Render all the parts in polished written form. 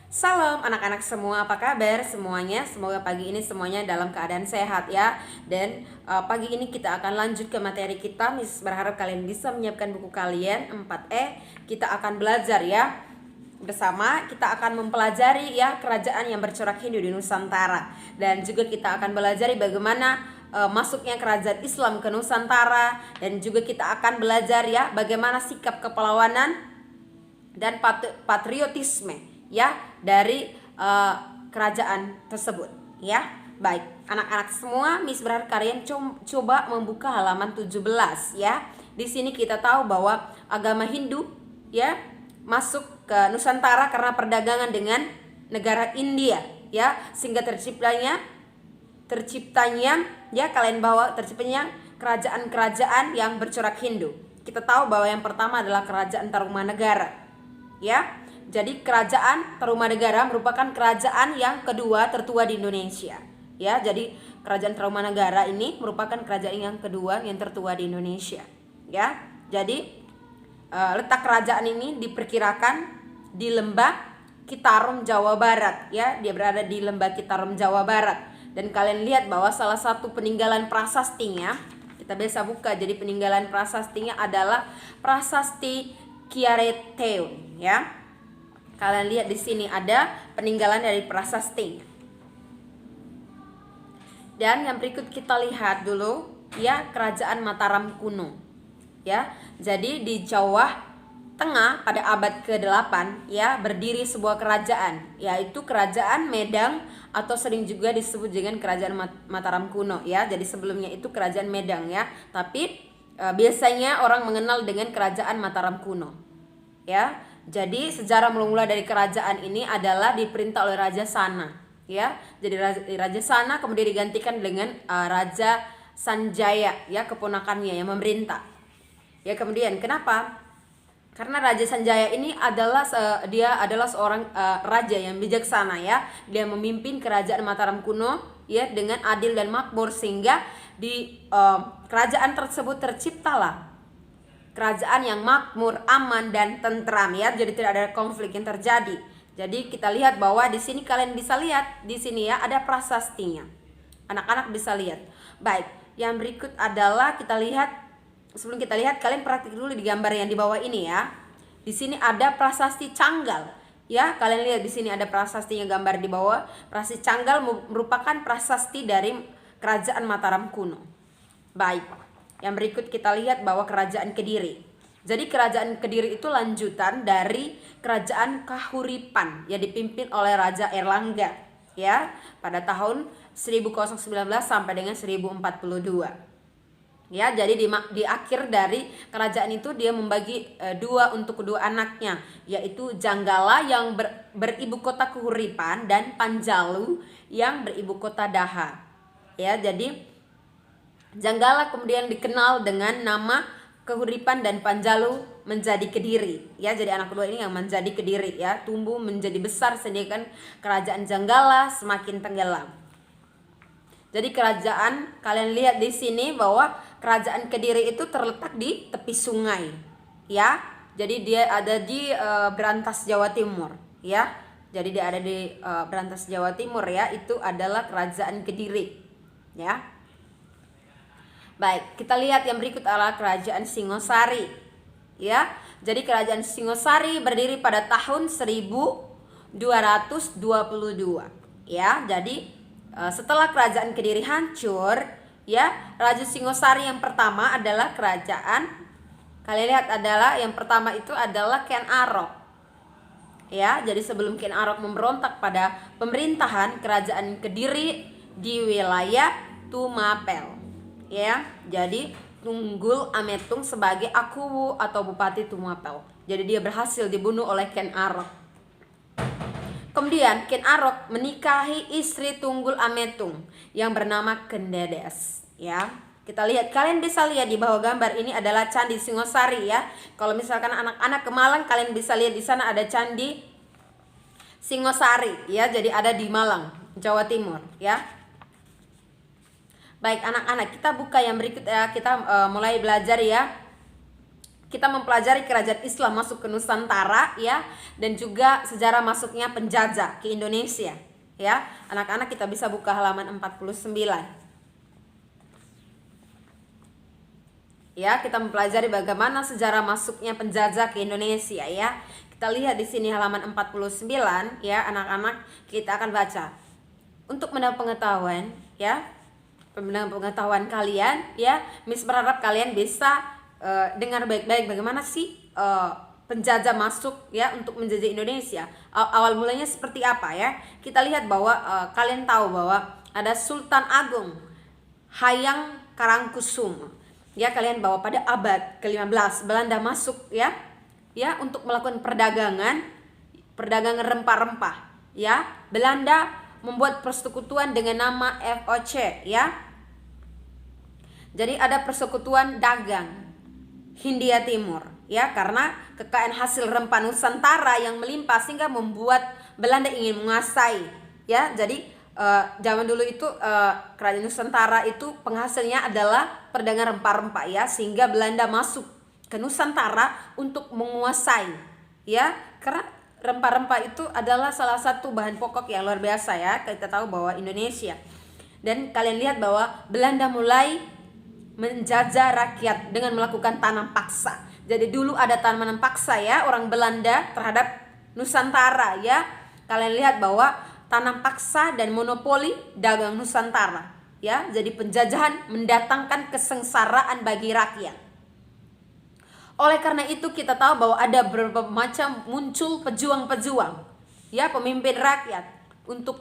Salam anak-anak semua, apa kabar semuanya? Semoga pagi ini semuanya dalam keadaan sehat ya. Dan pagi ini kita akan lanjut ke materi kita. Miss berharap kalian bisa menyiapkan buku kalian 4E. Kita akan belajar ya. Bersama kita akan mempelajari ya kerajaan yang bercorak Hindu di Nusantara. Dan juga kita akan belajar bagaimana masuknya kerajaan Islam ke Nusantara. Dan juga kita akan belajar ya bagaimana sikap kepahlawanan dan patriotisme ya dari kerajaan tersebut ya. Baik, anak-anak semua, Miss berharap kalian coba membuka halaman 17 ya. Di sini kita tahu bahwa agama Hindu ya masuk ke Nusantara karena perdagangan dengan negara India ya, sehingga terciptanya ya, kalian bawa terciptanya kerajaan-kerajaan yang bercorak Hindu. Kita tahu bahwa yang pertama adalah kerajaan Tarumanegara ya. Jadi kerajaan Tarumanegara merupakan kerajaan yang kedua tertua di Indonesia ya. Jadi kerajaan Tarumanegara ini merupakan kerajaan yang kedua yang tertua di Indonesia ya. Jadi letak kerajaan ini diperkirakan di Lembah Citarum, Jawa Barat ya. Dia berada di Lembah Citarum, Jawa Barat. Dan kalian lihat bahwa salah satu peninggalan prasastinya, kita bisa buka, jadi peninggalan prasastinya adalah Prasasti Kiareteun ya. Kalian lihat di sini ada peninggalan dari prasasti. Dan yang berikut kita lihat dulu ya, kerajaan Mataram kuno ya. Jadi di Jawa Tengah pada abad ke-8 ya berdiri sebuah kerajaan, yaitu Kerajaan Medang atau sering juga disebut dengan Kerajaan Mataram kuno ya. Jadi sebelumnya itu Kerajaan Medang ya, tapi biasanya orang mengenal dengan Kerajaan Mataram kuno ya. Jadi sejarah mula-mula dari kerajaan ini adalah diperintah oleh Raja Sana ya. Jadi Raja Sana kemudian digantikan dengan Raja Sanjaya ya, keponakannya yang memerintah ya. Kemudian kenapa? Karena Raja Sanjaya ini adalah dia adalah seorang raja yang bijaksana ya. Dia memimpin kerajaan Mataram kuno ya dengan adil dan makmur, sehingga di kerajaan tersebut terciptalah kerajaan yang makmur, aman dan tentram ya. Jadi tidak ada konflik yang terjadi. Jadi kita lihat bahwa di sini kalian bisa lihat di sini ya ada prasastinya. Anak-anak bisa lihat. Baik, yang berikut adalah kita lihat. Sebelum kita lihat, kalian praktik dulu di gambar yang di bawah ini ya. Di sini ada prasasti Canggal ya. Kalian lihat di sini ada prasastinya gambar di bawah. Prasasti Canggal merupakan prasasti dari kerajaan Mataram kuno. Baik, yang berikut kita lihat bahwa kerajaan Kediri. Jadi kerajaan Kediri itu lanjutan dari kerajaan Kahuripan yang dipimpin oleh Raja Erlangga ya pada tahun 1019 sampai dengan 1042. Ya, jadi di akhir dari kerajaan itu dia membagi dua untuk kedua anaknya, yaitu Janggala yang beribu kota Kahuripan dan Panjalu yang beribu kota Daha. Ya, jadi Janggala kemudian dikenal dengan nama Kahuripan dan Panjalu menjadi Kediri ya. Jadi anak kedua ini yang menjadi Kediri ya, tumbuh menjadi besar sehingga kerajaan Janggala semakin tenggelam. Jadi kerajaan, kalian lihat di sini bahwa kerajaan Kediri itu terletak di tepi sungai ya. Jadi dia ada di Brantas, Jawa Timur ya. Jadi dia ada di Brantas, Jawa Timur ya. Itu adalah kerajaan Kediri ya. Baik, kita lihat yang berikut adalah kerajaan Singosari ya. Jadi kerajaan Singosari berdiri pada tahun 1222 ya. Jadi setelah kerajaan Kediri hancur ya, Raja Singosari yang pertama adalah kerajaan, kalian lihat adalah yang pertama itu adalah Ken Arok ya. Jadi sebelum Ken Arok memberontak pada pemerintahan kerajaan Kediri di wilayah Tumapel ya. Jadi Tunggul Ametung sebagai Akuwu atau Bupati Tumapel. Jadi dia berhasil dibunuh oleh Ken Arok. Kemudian Ken Arok menikahi istri Tunggul Ametung yang bernama Kendedes ya. Kita lihat, kalian bisa lihat di bawah gambar ini adalah Candi Singosari ya. Kalau misalkan anak-anak ke Malang, kalian bisa lihat di sana ada Candi Singosari ya. Jadi ada di Malang, Jawa Timur ya. Baik anak-anak, kita buka yang berikut ya. Kita mulai belajar ya. kita mempelajari kerajaan Islam masuk ke Nusantara ya, dan juga sejarah masuknya penjajah ke Indonesia ya. Anak-anak kita bisa buka halaman 49. Ya, kita mempelajari bagaimana sejarah masuknya penjajah ke Indonesia ya. Kita lihat di sini halaman 49 ya, anak-anak, kita akan baca. Untuk menambah pengetahuan ya, pengetahuan kalian ya, Miss berharap kalian bisa dengar baik-baik bagaimana sih penjajah masuk ya untuk menjajah Indonesia. Awal mulanya seperti apa ya? Kita lihat bahwa kalian tahu bahwa ada Sultan Agung Hayang Karangkusuma. Ya, kalian bahwa pada abad ke-15 Belanda masuk ya untuk melakukan perdagangan rempah-rempah ya. Belanda membuat persekutuan dengan nama FOC ya. Jadi ada persekutuan dagang Hindia Timur ya, karena kekayaan hasil rempah Nusantara yang melimpah sehingga membuat Belanda ingin menguasai ya. Jadi zaman dulu itu kerajaan Nusantara itu penghasilnya adalah perdagangan rempah-rempah ya, sehingga Belanda masuk ke Nusantara untuk menguasai ya, karena rempah-rempah itu adalah salah satu bahan pokok yang luar biasa ya. Kita tahu bahwa Indonesia, dan kalian lihat bahwa Belanda mulai menjajah rakyat dengan melakukan tanam paksa. Jadi dulu ada tanaman paksa ya, orang Belanda terhadap Nusantara ya. Kalian lihat bahwa tanam paksa dan monopoli dagang Nusantara ya. Jadi penjajahan mendatangkan kesengsaraan bagi rakyat. Oleh karena itu kita tahu bahwa ada beberapa macam muncul pejuang-pejuang ya, pemimpin rakyat untuk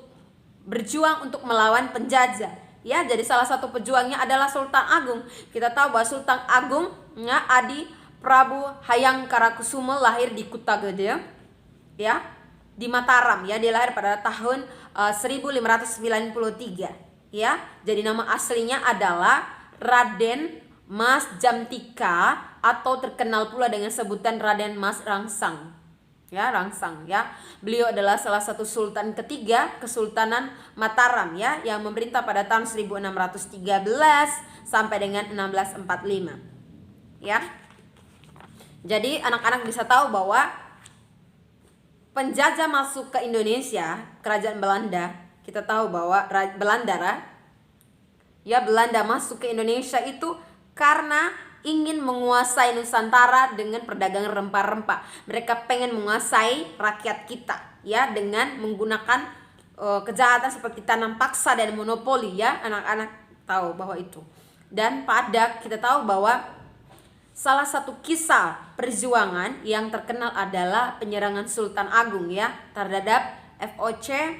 berjuang untuk melawan penjajah ya. Jadi salah satu pejuangnya adalah Sultan Agung. Kita tahu bahwa Sultan Agung ya, Adi Prabu Hayang Karangkusuma lahir di Kutagede ya, di Mataram ya. Dia lahir pada tahun 1593 ya. Jadi nama aslinya adalah Raden Mas Jamtika, atau terkenal pula dengan sebutan Raden Mas Rangsang ya, Rangsang ya. Beliau adalah salah satu sultan ketiga Kesultanan Mataram ya, yang memerintah pada tahun 1613 sampai dengan 1645 ya. Jadi anak-anak bisa tahu bahwa penjajah masuk ke Indonesia, kerajaan Belanda, kita tahu bahwa Belanda masuk ke Indonesia itu karena ingin menguasai Nusantara dengan perdagangan rempah-rempah. Mereka pengen menguasai rakyat kita ya, dengan menggunakan kejahatan seperti tanam paksa dan monopoli ya. Anak-anak tahu bahwa itu. Dan kita tahu bahwa salah satu kisah perjuangan yang terkenal adalah penyerangan Sultan Agung ya terhadap FOC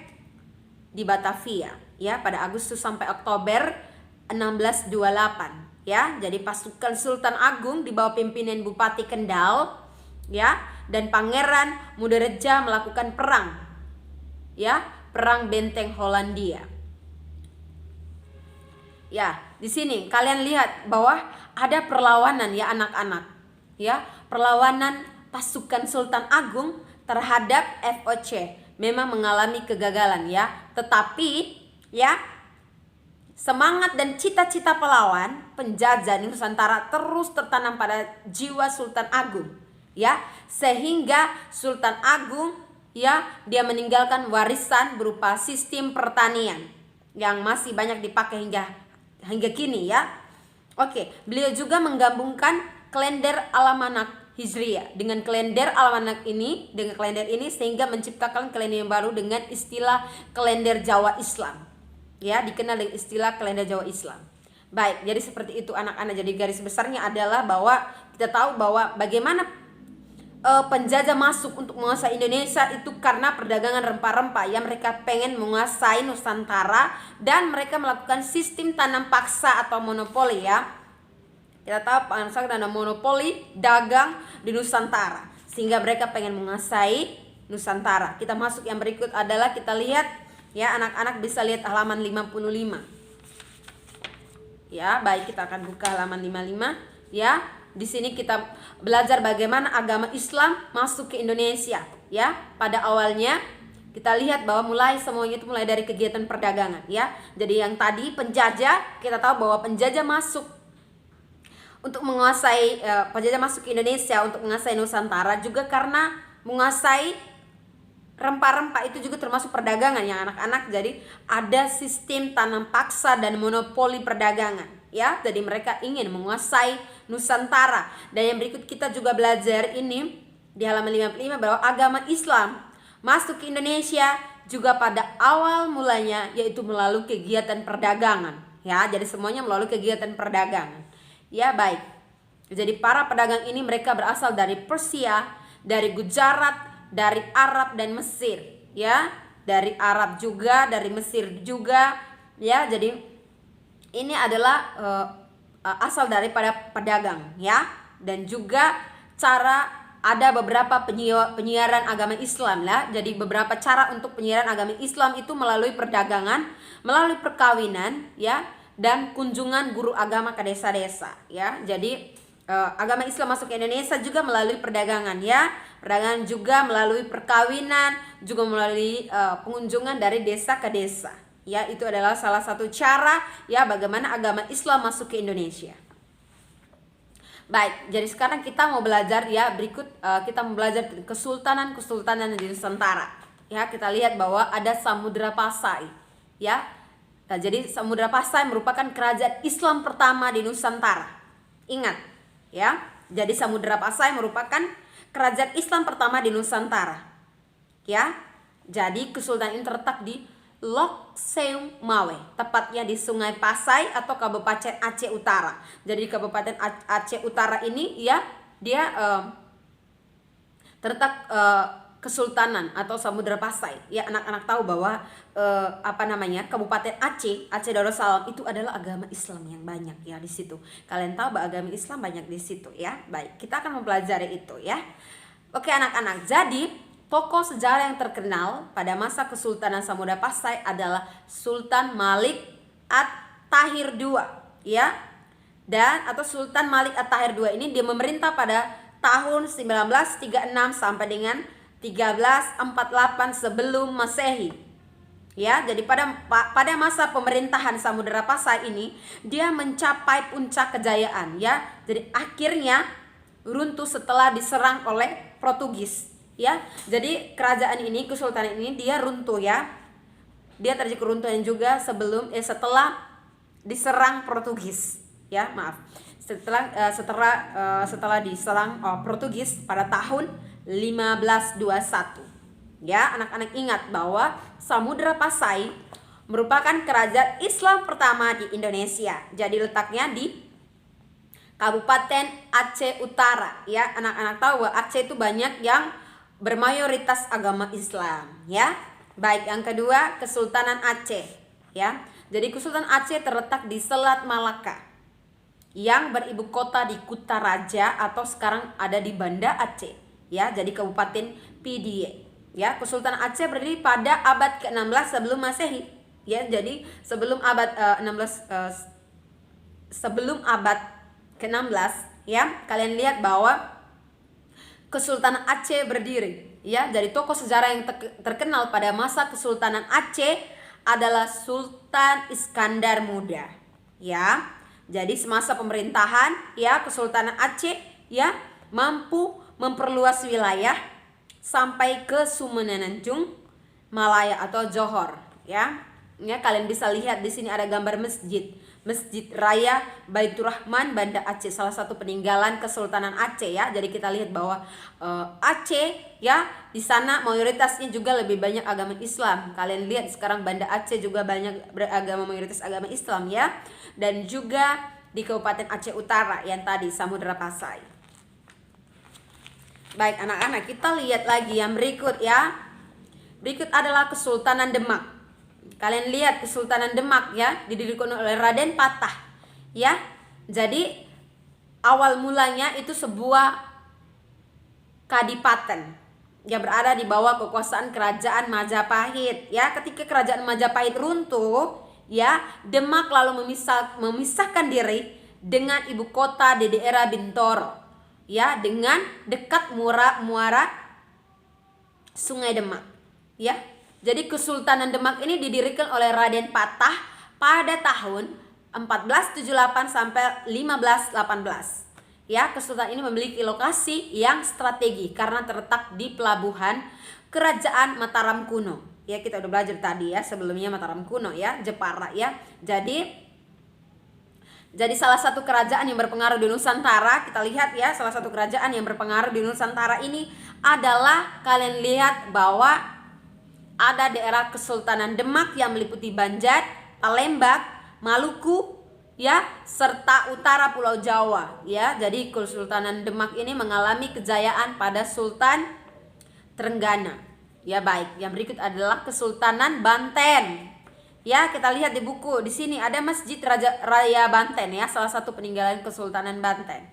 di Batavia ya, pada Agustus sampai Oktober 1628 ya. Jadi pasukan Sultan Agung di bawah pimpinan Bupati Kendal ya dan Pangeran Mudareja melakukan perang ya, perang benteng Hollandia. Ya, di sini kalian lihat bahwa ada perlawanan ya anak-anak ya, perlawanan pasukan Sultan Agung terhadap FOC memang mengalami kegagalan ya, tetapi ya semangat dan cita-cita pelawan penjajah di Nusantara terus tertanam pada jiwa Sultan Agung ya, sehingga Sultan Agung ya dia meninggalkan warisan berupa sistem pertanian yang masih banyak dipakai hingga kini ya. Oke, beliau juga menggabungkan kalender Almanak Hijriah dengan kalender Almanak ini sehingga menciptakan kalender yang baru dengan istilah kalender Jawa Islam. Ya, dikenal dengan istilah kalender Jawa Islam. Baik, jadi seperti itu anak-anak. Jadi garis besarnya adalah bahwa kita tahu bahwa bagaimana penjajah masuk untuk menguasai Indonesia itu karena perdagangan rempah-rempah ya. Mereka pengen menguasai Nusantara dan mereka melakukan sistem tanam paksa atau monopoli ya. Kita tahu ada monopoli dagang di Nusantara sehingga mereka pengen menguasai Nusantara. Kita masuk yang berikut adalah kita lihat ya, anak-anak bisa lihat halaman 55. Ya, baik, kita akan buka halaman 55 ya. Di sini kita belajar bagaimana agama Islam masuk ke Indonesia ya. Pada awalnya kita lihat bahwa semuanya itu mulai dari kegiatan perdagangan ya. Jadi yang tadi penjajah, kita tahu bahwa penjajah masuk untuk menguasai penjajah masuk ke Indonesia untuk menguasai Nusantara juga karena menguasai rempah-rempah itu juga termasuk perdagangan yang anak-anak. Jadi ada sistem tanam paksa dan monopoli perdagangan ya. Jadi mereka ingin menguasai Nusantara. Dan yang berikut kita juga belajar ini di halaman 55 bahwa agama Islam masuk ke Indonesia juga pada awal mulanya yaitu melalui kegiatan perdagangan ya. Jadi semuanya melalui kegiatan perdagangan. Ya, baik. Jadi para pedagang ini mereka berasal dari Persia, dari Gujarat, dari Arab dan Mesir, ya. Dari Arab juga, dari Mesir juga, ya. Jadi ini adalah asal daripada pedagang, ya. Dan juga cara ada beberapa penyiaran agama Islam lah. Jadi beberapa cara untuk penyiaran agama Islam itu melalui perdagangan, melalui perkawinan, ya. Dan kunjungan guru agama ke desa-desa ya. Jadi agama Islam masuk ke Indonesia juga melalui perdagangan ya. Perdagangan juga melalui perkawinan, juga melalui pengunjungan dari desa ke desa ya. Itu adalah salah satu cara ya bagaimana agama Islam masuk ke Indonesia. Baik, jadi sekarang kita mau belajar ya, berikut kita mau belajar kesultanan-kesultanan di Nusantara ya. Kita lihat bahwa ada Samudra Pasai ya. Nah, jadi Samudra Pasai merupakan kerajaan Islam pertama di Nusantara. Ingat, ya. Jadi Samudra Pasai merupakan kerajaan Islam pertama di Nusantara. Ya. Jadi kesultanan ini terletak di Lok Seung Mawe, tepatnya di Sungai Pasai atau Kabupaten Aceh Utara. Jadi di Kabupaten Aceh Utara ini ya, dia terletak Kesultanan atau Samudra Pasai. Ya, anak-anak tahu bahwa Kabupaten Aceh Darussalam itu adalah agama Islam yang banyak ya di situ. Kalian tahu bahwa agama Islam banyak di situ ya. Baik, kita akan mempelajari itu ya. Oke anak-anak, jadi tokoh sejarah yang terkenal pada masa Kesultanan Samudra Pasai adalah Sultan Malik At-Tahir II ya. Dan atau Sultan Malik At-Tahir II ini dia memerintah pada tahun 1936 sampai dengan 1348 sebelum Masehi. Ya, jadi pada masa pemerintahan Samudra Pasai ini dia mencapai puncak kejayaan ya. Jadi akhirnya runtuh setelah diserang oleh Portugis ya. Jadi kerajaan ini, kesultanan ini dia runtuh ya. Dia terjadi keruntuhan juga setelah diserang Portugis ya, maaf. Setelah diserang Portugis pada tahun 1521. Ya, anak-anak ingat bahwa Samudra Pasai merupakan kerajaan Islam pertama di Indonesia. Jadi letaknya di Kabupaten Aceh Utara. Ya, anak-anak tahu bahwa Aceh itu banyak yang bermayoritas agama Islam. Ya, baik. Yang kedua, Kesultanan Aceh. Ya, jadi Kesultanan Aceh terletak di Selat Malaka, yang beribu kota di Kutaraja atau sekarang ada di Banda Aceh. Ya, jadi Kabupaten Pidie. Ya, Kesultanan Aceh berdiri pada abad ke-16 sebelum Masehi. Ya, jadi sebelum abad ke-16 ya, kalian lihat bahwa Kesultanan Aceh berdiri. Ya, jadi tokoh sejarah yang terkenal pada masa Kesultanan Aceh adalah Sultan Iskandar Muda. Ya, jadi semasa pemerintahan ya Kesultanan Aceh ya mampu memperluas wilayah sampai ke Sumenanjung, Malaya atau Johor ya. Ya, kalian bisa lihat di sini ada gambar Masjid Raya Baitur Rahman Banda Aceh, salah satu peninggalan Kesultanan Aceh ya. Jadi kita lihat bahwa Aceh ya di sana mayoritasnya juga lebih banyak agama Islam. Kalian lihat sekarang Banda Aceh juga banyak mayoritas agama Islam ya. Dan juga di Kabupaten Aceh Utara yang tadi Samudra Pasai. Baik anak-anak, kita lihat lagi yang berikut ya. Berikut adalah Kesultanan Demak. Kalian lihat Kesultanan Demak ya, didirikan oleh Raden Patah ya. Jadi awal mulanya itu sebuah kadipaten yang berada di bawah kekuasaan Kerajaan Majapahit ya. Ketika Kerajaan Majapahit runtuh ya, Demak lalu memisahkan diri dengan ibu kota di daerah Bintoro ya, dengan dekat muara Sungai Demak ya. Jadi Kesultanan Demak ini didirikan oleh Raden Patah pada tahun 1478 sampai 1518. Ya, kesultanan ini memiliki lokasi yang strategi karena terletak di pelabuhan Kerajaan Mataram kuno. Ya, kita udah belajar tadi ya sebelumnya Mataram kuno ya, Jepara ya. Jadi salah satu kerajaan yang berpengaruh di Nusantara, kita lihat ya, salah satu kerajaan yang berpengaruh di Nusantara ini adalah, kalian lihat bahwa ada daerah Kesultanan Demak yang meliputi Banjar, Palembang, Maluku ya, serta utara Pulau Jawa ya. Jadi Kesultanan Demak ini mengalami kejayaan pada Sultan Trenggana. Ya, baik. Yang berikut adalah Kesultanan Banten. Ya, kita lihat di buku di sini ada Masjid Raya Banten ya, salah satu peninggalan Kesultanan Banten.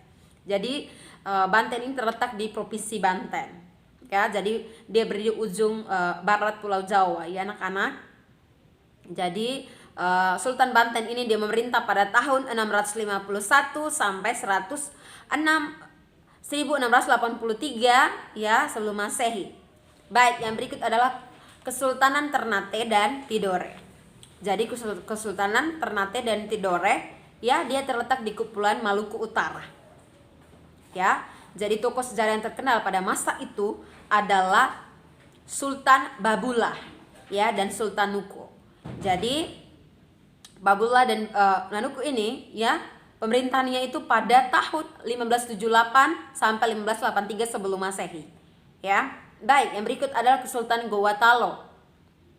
Jadi Banten ini terletak di Provinsi Banten. Ya, jadi dia berdiri di ujung barat Pulau Jawa ya anak-anak. Jadi Sultan Banten ini dia memerintah pada tahun 651 sampai 1683 ya sebelum Masehi. Baik, yang berikut adalah Kesultanan Ternate dan Tidore. Jadi Kesultanan Ternate dan Tidore ya, dia terletak di Kepulauan Maluku Utara. Ya, jadi tokoh sejarah yang terkenal pada masa itu adalah Sultan Babullah ya dan Sultan Nuko. Jadi Babullah dan Nanuku ini ya, pemerintahannya itu pada tahun 1578 sampai 1583 sebelum Masehi. Ya. Baik, yang berikut adalah Kesultanan Gowatalo.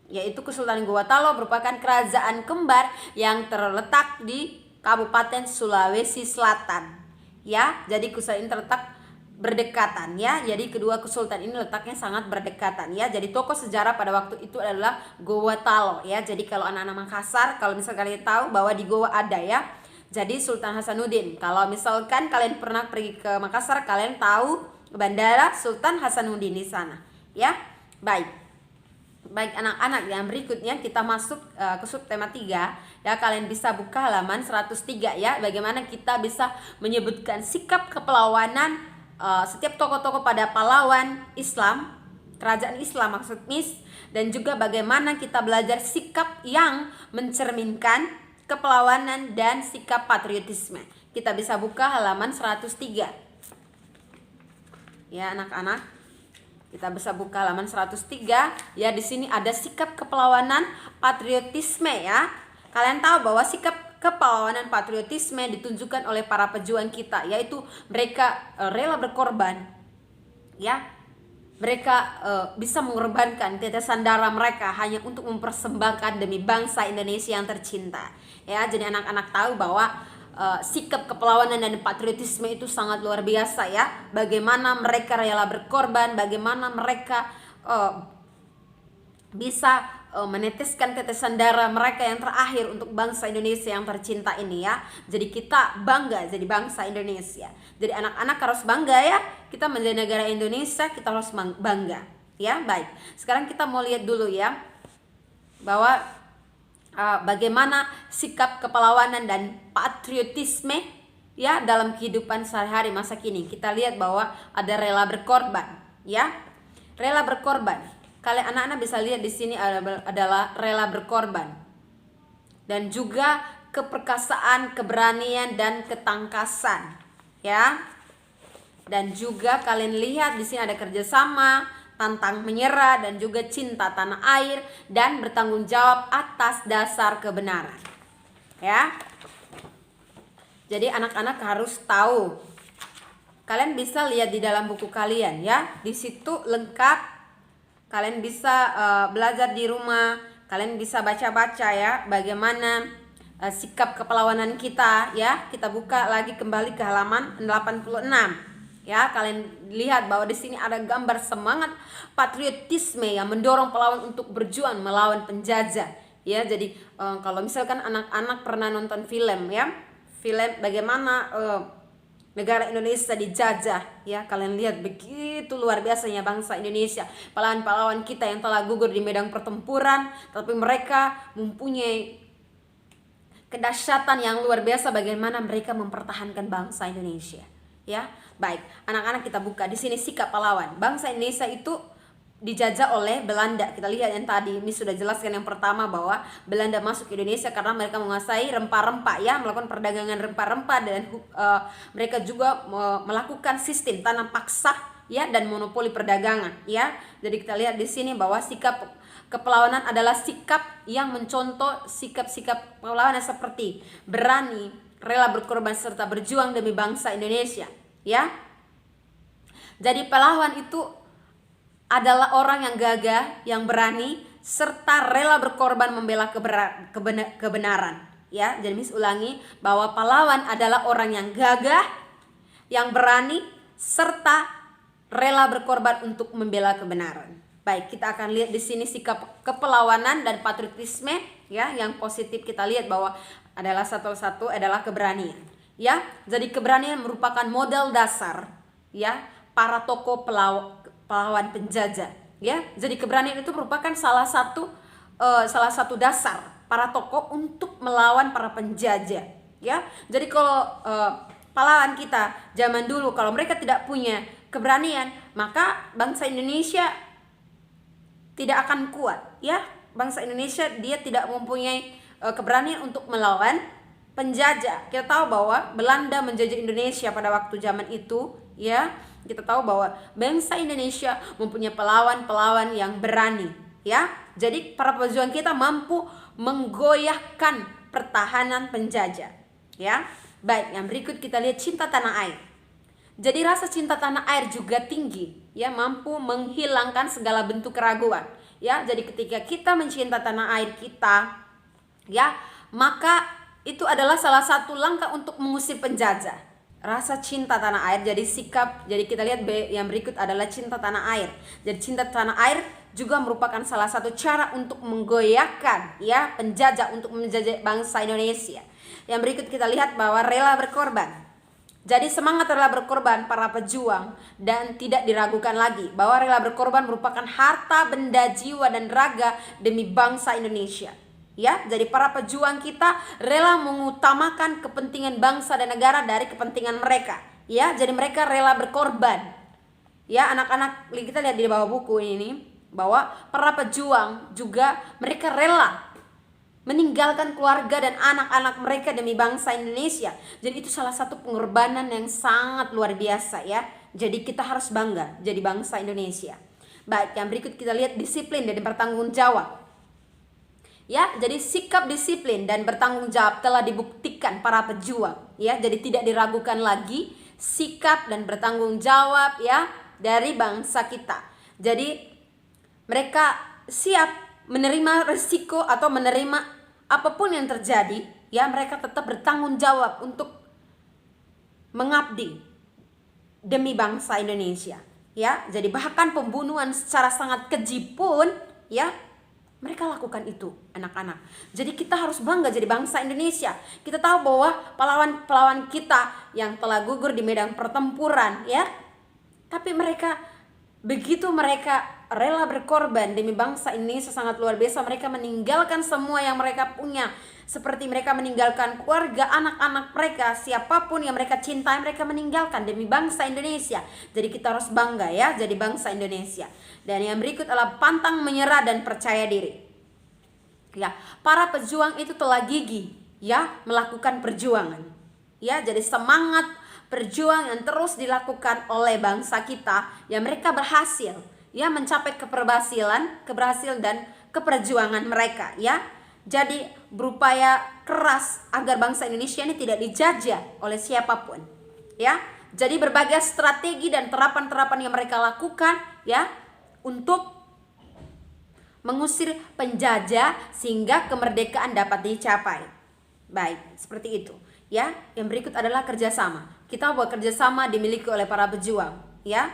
Yaitu Kesultanan Gowatalo merupakan kerajaan kembar yang terletak di Kabupaten Sulawesi Selatan. Ya, jadi kesultanan ini terletak berdekatan ya. Jadi kedua kesultanan ini letaknya sangat berdekatan ya. Jadi tokoh sejarah pada waktu itu adalah Gowatalo ya. Jadi kalau anak-anak Makassar, kalau misalkan kalian tahu bahwa di Goa ada ya. Jadi Sultan Hasanuddin. Kalau misalkan kalian pernah pergi ke Makassar, kalian tahu Bandara Sultan Hasanuddin di sana ya. Baik anak-anak, yang berikutnya kita masuk ke subtema 3 ya. Kalian bisa buka halaman 103 ya. Bagaimana kita bisa menyebutkan sikap keperlawanan setiap tokoh-tokoh pada pahlawan Islam, kerajaan Islam maksudnya, dan juga bagaimana kita belajar sikap yang mencerminkan keperlawanan dan sikap patriotisme. Kita bisa buka halaman 103 ya anak-anak. Kita bisa buka halaman 103 ya. Di sini ada sikap keperlawanan patriotisme ya. Kalian tahu bahwa sikap kepahlawanan patriotisme ditunjukkan oleh para pejuang kita, yaitu mereka rela berkorban ya. Mereka bisa mengorbankan tetesan darah mereka hanya untuk mempersembahkan demi bangsa Indonesia yang tercinta ya. Jadi anak-anak tahu bahwa sikap kepahlawanan dan patriotisme itu sangat luar biasa ya. Bagaimana mereka rela berkorban, bagaimana mereka bisa meneteskan tetesan darah mereka yang terakhir untuk bangsa Indonesia yang tercinta ini ya. Jadi kita bangga jadi bangsa Indonesia. Jadi anak-anak harus bangga ya. Kita menjadi negara Indonesia, kita harus bangga ya. Baik, sekarang kita mau lihat dulu ya bahwa bagaimana sikap kepahlawanan dan patriotisme ya dalam kehidupan sehari-hari masa kini. Kita lihat bahwa ada rela berkorban ya. Rela berkorban. Kalian anak-anak bisa lihat di sini adalah rela berkorban. Dan juga keperkasaan, keberanian dan ketangkasan ya. Dan juga kalian lihat di sini ada kerjasama, tantang menyerah, dan juga cinta tanah air dan bertanggung jawab atas dasar kebenaran ya. Jadi anak-anak harus tahu. Kalian bisa lihat di dalam buku kalian ya. Di situ lengkap. Kalian bisa belajar di rumah. Kalian bisa baca-baca ya bagaimana sikap kepahlawanan kita ya. Kita buka lagi kembali ke halaman 86. Ya, kalian lihat bahwa di sini ada gambar semangat patriotisme yang mendorong pahlawan untuk berjuang melawan penjajah. Ya, jadi kalau misalkan anak-anak pernah nonton film ya, film bagaimana negara Indonesia dijajah ya, kalian lihat begitu luar biasanya bangsa Indonesia, pahlawan-pahlawan kita yang telah gugur di medan pertempuran, tapi mereka mempunyai kedahsyatan yang luar biasa bagaimana mereka mempertahankan bangsa Indonesia. Ya, baik, anak-anak kita buka di sini sikap pahlawan. Bangsa Indonesia itu dijajah oleh Belanda. Kita lihat yang tadi ini sudah jelaskan yang pertama bahwa Belanda masuk ke Indonesia karena mereka menguasai rempah-rempah, ya, melakukan perdagangan rempah-rempah, dan mereka juga melakukan sistem tanam paksa, ya, dan monopoli perdagangan, ya. Jadi kita lihat di sini bahwa sikap kepelawanan adalah sikap yang mencontoh sikap-sikap perlawanan seperti berani, rela berkorban serta berjuang demi bangsa Indonesia, ya. Jadi pahlawan itu adalah orang yang gagah, yang berani, serta rela berkorban membela kebenaran, ya. Jadi Miss ulangi bahwa pahlawan adalah orang yang gagah, yang berani, serta rela berkorban untuk membela kebenaran. Baik, kita akan lihat di sini sikap kepelawanan dan patriotisme, ya, yang positif. Kita lihat bahwa adalah satu-satu adalah keberanian, ya. Jadi keberanian merupakan modal dasar, ya, para tokoh pahlawan penjajah, ya. Jadi keberanian itu merupakan salah satu dasar para tokoh untuk melawan para penjajah, ya. Jadi kalau pahlawan kita zaman dulu kalau mereka tidak punya keberanian, maka bangsa Indonesia tidak akan kuat, ya. Bangsa Indonesia dia tidak mempunyai keberanian untuk melawan penjajah. Kita tahu bahwa Belanda menjajah Indonesia pada waktu zaman itu, ya. Kita tahu bahwa bangsa Indonesia mempunyai pahlawan-pahlawan yang berani, ya. Jadi para pejuang kita mampu menggoyahkan pertahanan penjajah, ya. Baik, yang berikut kita lihat cinta tanah air. Jadi rasa cinta tanah air juga tinggi, ya, mampu menghilangkan segala bentuk keraguan, ya. Jadi ketika kita mencinta tanah air kita, ya, maka itu adalah salah satu langkah untuk mengusir penjajah. Rasa cinta tanah air jadi sikap. Jadi kita lihat yang berikut adalah cinta tanah air. Jadi cinta tanah air juga merupakan salah satu cara untuk menggoyahkan, ya, penjajah untuk menjajah bangsa Indonesia. Yang berikut kita lihat bahwa rela berkorban. Jadi semangat rela berkorban para pejuang dan tidak diragukan lagi bahwa rela berkorban merupakan harta, benda, jiwa, dan raga demi bangsa Indonesia, ya. Jadi para pejuang kita rela mengutamakan kepentingan bangsa dan negara dari kepentingan mereka, ya. Jadi mereka rela berkorban, ya. Anak-anak, kita lihat di bawah buku ini bahwa para pejuang juga mereka rela meninggalkan keluarga dan anak-anak mereka demi bangsa Indonesia. Jadi itu salah satu pengorbanan yang sangat luar biasa, ya. Jadi kita harus bangga jadi bangsa Indonesia. Baik, yang berikut kita lihat disiplin dan bertanggung jawab. Ya, jadi sikap disiplin dan bertanggung jawab telah dibuktikan para pejuang, ya. Jadi tidak diragukan lagi sikap dan bertanggung jawab, ya, dari bangsa kita. Jadi mereka siap menerima risiko atau menerima apapun yang terjadi, ya. Mereka tetap bertanggung jawab untuk mengabdi demi bangsa Indonesia, ya. Jadi bahkan pembunuhan secara sangat keji pun, ya, mereka lakukan itu, anak-anak. Jadi kita harus bangga jadi bangsa Indonesia. Kita tahu bahwa pahlawan-pahlawan kita yang telah gugur di medan pertempuran, ya, tapi begitu mereka rela berkorban demi bangsa Indonesia sangat luar biasa. Mereka meninggalkan semua yang mereka punya, seperti mereka meninggalkan keluarga, anak-anak mereka, siapapun yang mereka cintai mereka meninggalkan demi bangsa Indonesia. Jadi kita harus bangga, ya, jadi bangsa Indonesia. Dan yang berikut adalah pantang menyerah dan percaya diri, ya. Para pejuang itu telah gigih, ya, melakukan perjuangan, ya. Jadi semangat perjuangan yang terus dilakukan oleh bangsa kita, ya, mereka berhasil, ya, mencapai keberhasilan dan keperjuangan mereka, ya. Jadi berupaya keras agar bangsa Indonesia ini tidak dijajah oleh siapapun, ya. Jadi berbagai strategi dan terapan-terapan yang mereka lakukan, ya, untuk mengusir penjajah sehingga kemerdekaan dapat dicapai. Baik, seperti itu, ya. Yang berikut adalah kerjasama. Kita bahwa kerjasama dimiliki oleh para pejuang, ya.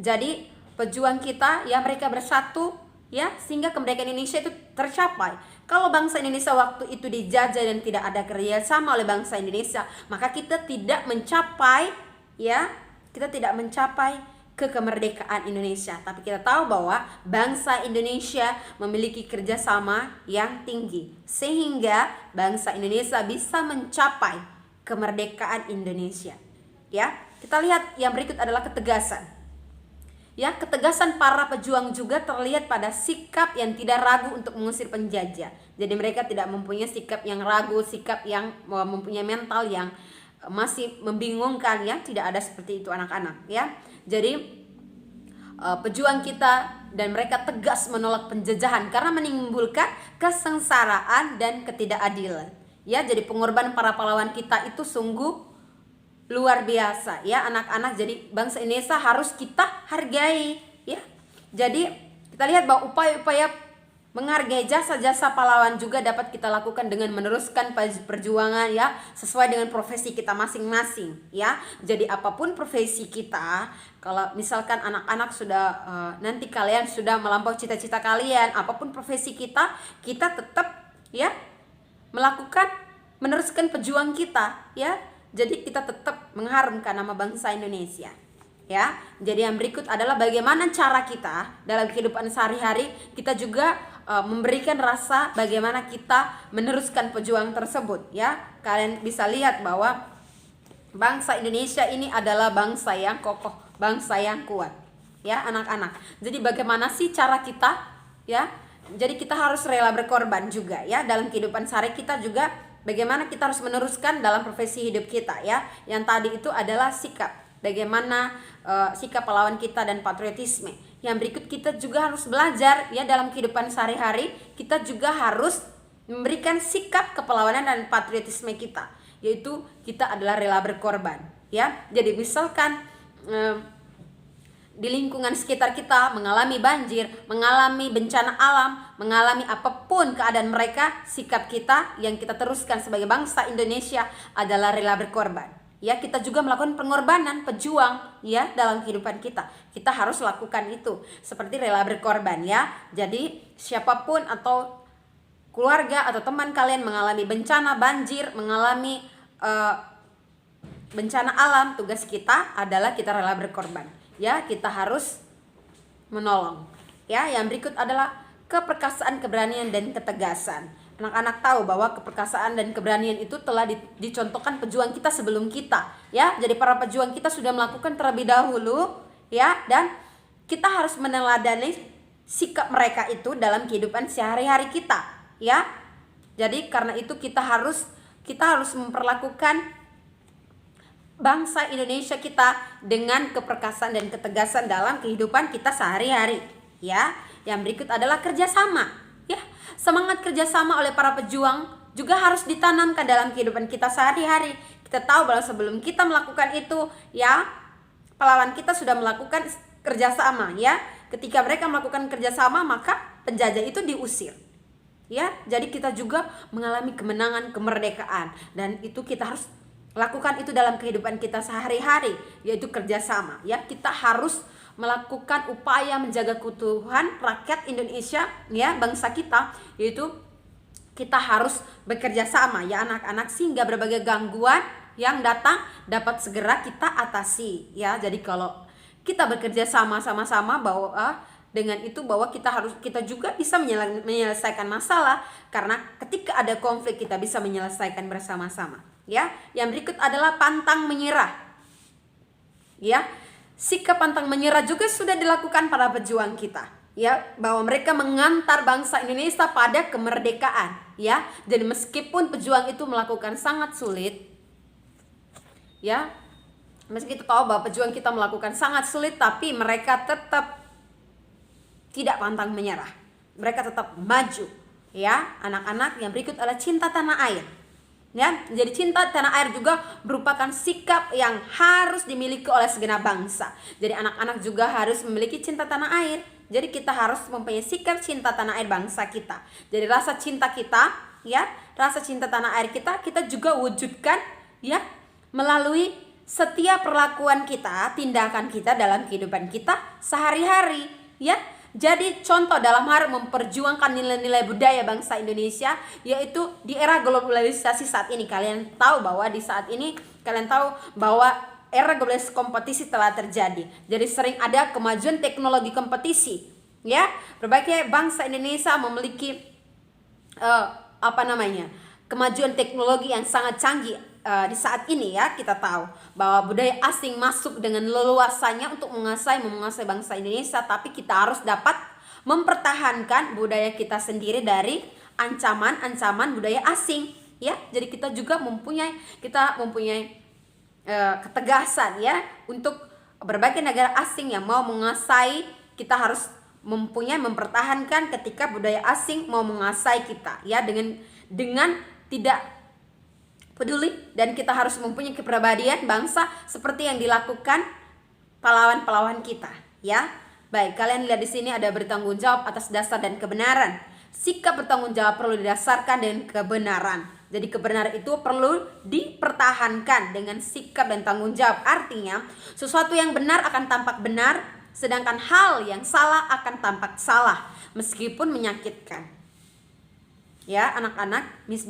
Jadi pejuang kita, ya, mereka bersatu, ya, sehingga kemerdekaan Indonesia itu tercapai. Kalau bangsa Indonesia waktu itu dijajah dan tidak ada kerjasama oleh bangsa Indonesia, maka kita tidak mencapai, ya, kita tidak mencapai kemerdekaan Indonesia. Tapi kita tahu bahwa bangsa Indonesia memiliki kerjasama yang tinggi sehingga bangsa Indonesia bisa mencapai kemerdekaan Indonesia, ya. Kita lihat yang berikut adalah ketegasan. Ya, ketegasan para pejuang juga terlihat pada sikap yang tidak ragu untuk mengusir penjajah. Jadi mereka tidak mempunyai sikap yang ragu, sikap yang mempunyai mental yang masih membingungkan, ya. Tidak ada seperti itu anak-anak, ya. Jadi pejuang kita dan mereka tegas menolak penjajahan karena menimbulkan kesengsaraan dan ketidakadilan. Ya, jadi pengorbanan para pahlawan kita itu sungguh luar biasa, ya anak-anak. Jadi bangsa Indonesia harus kita hargai, ya. Jadi kita lihat bahwa upaya-upaya menghargai jasa-jasa pahlawan juga dapat kita lakukan dengan meneruskan perjuangan, ya, sesuai dengan profesi kita masing-masing, ya. Jadi apapun profesi kita, kalau misalkan anak-anak sudah nanti kalian sudah melampaui cita-cita kalian, apapun profesi kita tetap, ya, meneruskan pejuang kita, ya. Jadi kita tetap mengharumkan nama bangsa Indonesia, ya. Jadi yang berikut adalah bagaimana cara kita dalam kehidupan sehari-hari kita juga memberikan rasa bagaimana kita meneruskan pejuang tersebut, ya. Kalian bisa lihat bahwa bangsa Indonesia ini adalah bangsa yang kokoh, bangsa yang kuat, ya anak-anak. Jadi bagaimana sih cara kita, ya? Jadi kita harus rela berkorban juga, ya, dalam kehidupan sehari kita juga. Bagaimana kita harus meneruskan dalam profesi hidup kita, ya. Yang tadi itu adalah sikap. Bagaimana sikap pahlawan kita dan patriotisme. Yang berikut kita juga harus belajar, ya, dalam kehidupan sehari-hari kita juga harus memberikan sikap kepahlawanan dan patriotisme kita, yaitu kita adalah rela berkorban, ya. Jadi misalkan di lingkungan sekitar kita mengalami banjir, mengalami bencana alam, mengalami apapun keadaan mereka, sikap kita yang kita teruskan sebagai bangsa Indonesia adalah rela berkorban. Ya, kita juga melakukan pengorbanan, pejuang, ya, dalam kehidupan kita. Kita harus lakukan itu, seperti rela berkorban, ya. Jadi siapapun atau keluarga atau teman kalian mengalami bencana banjir, mengalami bencana alam, tugas kita adalah kita rela berkorban. Ya, kita harus menolong. Ya, yang berikut adalah keperkasaan, keberanian dan ketegasan. Anak-anak tahu bahwa keperkasaan dan keberanian itu telah dicontohkan pejuang kita sebelum kita, ya. Jadi para pejuang kita sudah melakukan terlebih dahulu, ya, dan kita harus meneladani sikap mereka itu dalam kehidupan sehari-hari kita, ya. Jadi karena itu kita harus memperlakukan bangsa Indonesia kita dengan keperkasaan dan ketegasan dalam kehidupan kita sehari-hari, ya. Yang berikut adalah kerjasama, ya. Semangat kerjasama oleh para pejuang juga harus ditanamkan dalam kehidupan kita sehari-hari. Kita tahu bahwa sebelum kita melakukan itu, ya, pahlawan kita sudah melakukan kerjasama, ya. Ketika mereka melakukan kerjasama, maka penjajah itu diusir, ya. Jadi kita juga mengalami kemenangan, kemerdekaan, dan itu kita harus lakukan itu dalam kehidupan kita sehari-hari, yaitu kerjasama, ya. Kita harus melakukan upaya menjaga keutuhan rakyat Indonesia, ya, bangsa kita, yaitu kita harus bekerja sama, ya anak-anak, sehingga berbagai gangguan yang datang dapat segera kita atasi, ya. Jadi kalau kita bekerja sama-sama bahwa dengan itu bahwa kita juga bisa menyelesaikan masalah, karena ketika ada konflik kita bisa menyelesaikan bersama-sama, ya. Yang berikut adalah pantang menyerah, ya. Sikap pantang menyerah juga sudah dilakukan para pejuang kita, ya, bahwa mereka mengantar bangsa Indonesia pada kemerdekaan, ya. Jadi meskipun pejuang itu melakukan sangat sulit, ya, meski kita tahu bahwa pejuang kita melakukan sangat sulit, tapi mereka tetap tidak pantang menyerah. Mereka tetap maju, ya anak-anak. Yang berikut adalah cinta tanah air, ya. Jadi cinta tanah air juga merupakan sikap yang harus dimiliki oleh segenap bangsa. Jadi anak-anak juga harus memiliki cinta tanah air. Jadi kita harus mempunyai sikap cinta tanah air bangsa kita. Jadi rasa cinta kita, ya, rasa cinta tanah air kita juga wujudkan, ya, melalui setiap perlakuan kita, tindakan kita dalam kehidupan kita sehari-hari, ya. Jadi contoh dalam hal memperjuangkan nilai-nilai budaya bangsa Indonesia, yaitu di era globalisasi saat ini. Kalian tahu bahwa era globalisasi kompetisi telah terjadi. Jadi sering ada kemajuan teknologi kompetisi, ya. Berbagai bangsa Indonesia memiliki kemajuan teknologi yang sangat canggih, di saat ini ya, kita tahu bahwa budaya asing masuk dengan leluasanya untuk menguasai bangsa Indonesia, tapi kita harus dapat mempertahankan budaya kita sendiri dari ancaman-ancaman budaya asing ya. Jadi kita juga mempunyai ketegasan ya untuk berbagai negara asing yang mau menguasai, kita harus mempertahankan ketika budaya asing mau menguasai kita ya, dengan tidak peduli, dan kita harus mempunyai kepribadian bangsa seperti yang dilakukan pahlawan-pahlawan kita ya. Baik, kalian lihat di sini ada bertanggung jawab atas dasar dan kebenaran. Sikap bertanggung jawab perlu didasarkan dengan kebenaran. Jadi kebenaran itu perlu dipertahankan dengan sikap dan tanggung jawab. Artinya sesuatu yang benar akan tampak benar, sedangkan hal yang salah akan tampak salah meskipun menyakitkan. Ya, anak-anak, Miss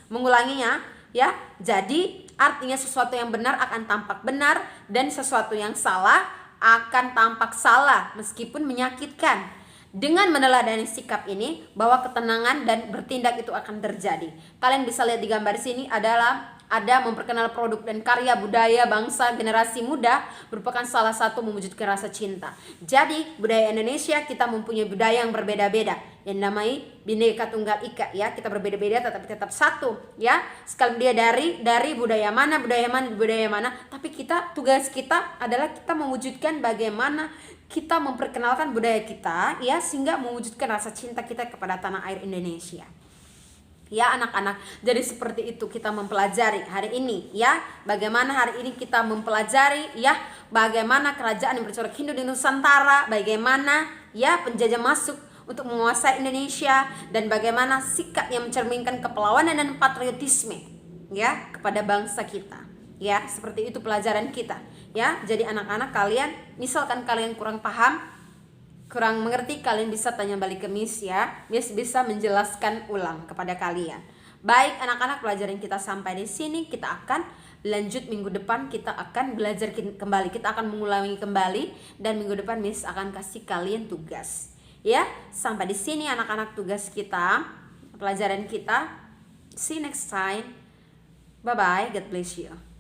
mengulanginya ya. Jadi artinya sesuatu yang benar akan tampak benar dan sesuatu yang salah akan tampak salah meskipun menyakitkan. Dengan meneladani sikap ini, bahwa ketenangan dan bertindak itu akan terjadi. Kalian bisa lihat di gambar sini ada memperkenal produk dan karya budaya bangsa generasi muda merupakan salah satu mewujudkan rasa cinta. Jadi budaya Indonesia, kita mempunyai budaya yang berbeda-beda yang namanya Bhinneka Tunggal Ika ya. Kita berbeda-beda tetapi tetap satu ya. Sekali dia dari budaya mana, tapi tugas kita adalah kita mewujudkan bagaimana kita memperkenalkan budaya kita ya, sehingga mewujudkan rasa cinta kita kepada tanah air Indonesia. Ya anak-anak, jadi seperti itu kita mempelajari hari ini ya. Bagaimana hari ini kita mempelajari ya, bagaimana kerajaan yang bercorak Hindu di Nusantara, bagaimana ya penjajah masuk untuk menguasai Indonesia, dan bagaimana sikap yang mencerminkan kepahlawanan dan patriotisme ya kepada bangsa kita. Ya, seperti itu pelajaran kita ya. Jadi anak-anak, kalian misalkan kalian kurang paham, kurang mengerti, kalian bisa tanya balik ke Miss ya. Miss bisa menjelaskan ulang kepada kalian. Baik anak-anak, pelajaran kita sampai di sini. Kita akan lanjut minggu depan, kita akan belajar kembali, kita akan mengulangi kembali, dan minggu depan Miss akan kasih kalian tugas. Ya, sampai di sini anak-anak tugas kita, pelajaran kita. See you next time. Bye bye, God bless you.